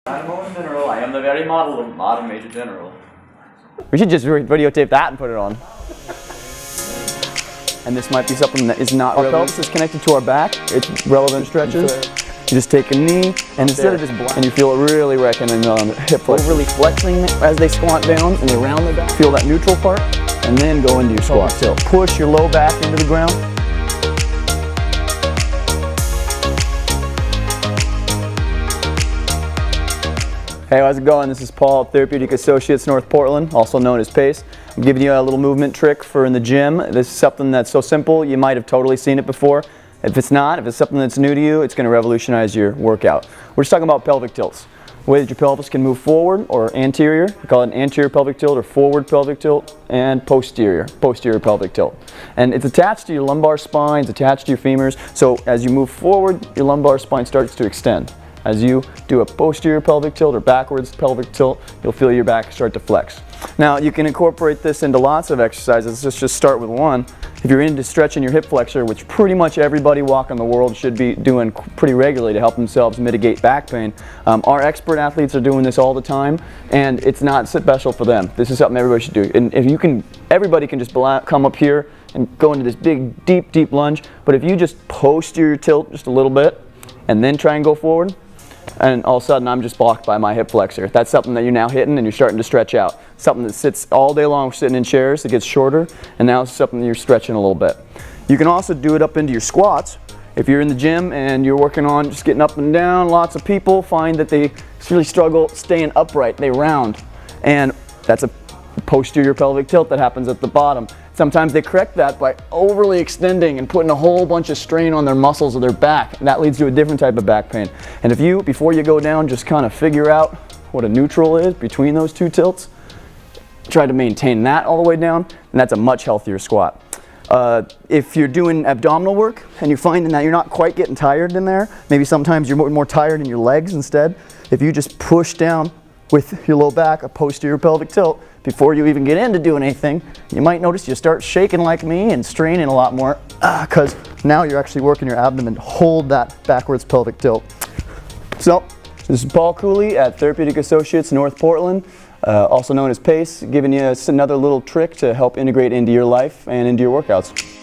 I'm a general. I am the very model of modern Major General. We should just videotape that and put it on. And this might be something that is not relevant. Our pelvis is connected to our back. It's relevant stretches. You just take a knee, and instead of just and you feel it really wrecking in the hip flexor. Overly flexing as they squat down and they round their back. Feel that neutral part, and then go into your squat tilt. Push your low back into the ground. Hey, how's it going? This is Paul, Therapeutic Associates, North Portland, also known as PACE. I'm giving you a little movement trick for in the gym. This is something that's so simple, you might have totally seen it before. If it's not, if it's something that's new to you, it's going to revolutionize your workout. We're just talking about pelvic tilts. The way that your pelvis can move forward or anterior. We call it an anterior pelvic tilt or forward pelvic tilt, and posterior pelvic tilt. And it's attached to your lumbar spine, it's attached to your femurs. So as you move forward, your lumbar spine starts to extend. As you do a posterior pelvic tilt or backwards pelvic tilt, you'll feel your back start to flex. Now you can incorporate this into lots of exercises. Let's just start with one. If you're into stretching your hip flexor, which pretty much everybody walking the world should be doing pretty regularly to help themselves mitigate back pain, our expert athletes are doing this all the time, and it's not special for them. This is something everybody should do. And if you can, everybody can just come up here and go into this big, deep lunge. But if you just posterior tilt just a little bit and then try and go forward, and all of a sudden I'm just blocked by my hip flexor. That's something that you're now hitting and you're starting to stretch out. Something that sits all day long sitting in chairs, it gets shorter, and now it's something that you're stretching a little bit. You can also do it up into your squats. If you're in the gym and you're working on just getting up and down, lots of people find that they really struggle staying upright, they round. And that's a posterior pelvic tilt that happens at the bottom. Sometimes they correct that by overly extending and putting a whole bunch of strain on their muscles of their back. And that leads to a different type of back pain. And if you, before you go down, just kind of figure out what a neutral is between those two tilts, try to maintain that all the way down, and that's a much healthier squat. If you're doing abdominal work and you're finding that you're not quite getting tired in there, maybe sometimes you're more tired in your legs instead, if you just push down with your low back, a posterior pelvic tilt, before you even get into doing anything, you might notice you start shaking like me and straining a lot more because now you're actually working your abdomen to hold that backwards pelvic tilt. So, this is Paul Cooley at Therapeutic Associates, North Portland, also known as PACE, giving you another little trick to help integrate into your life and into your workouts.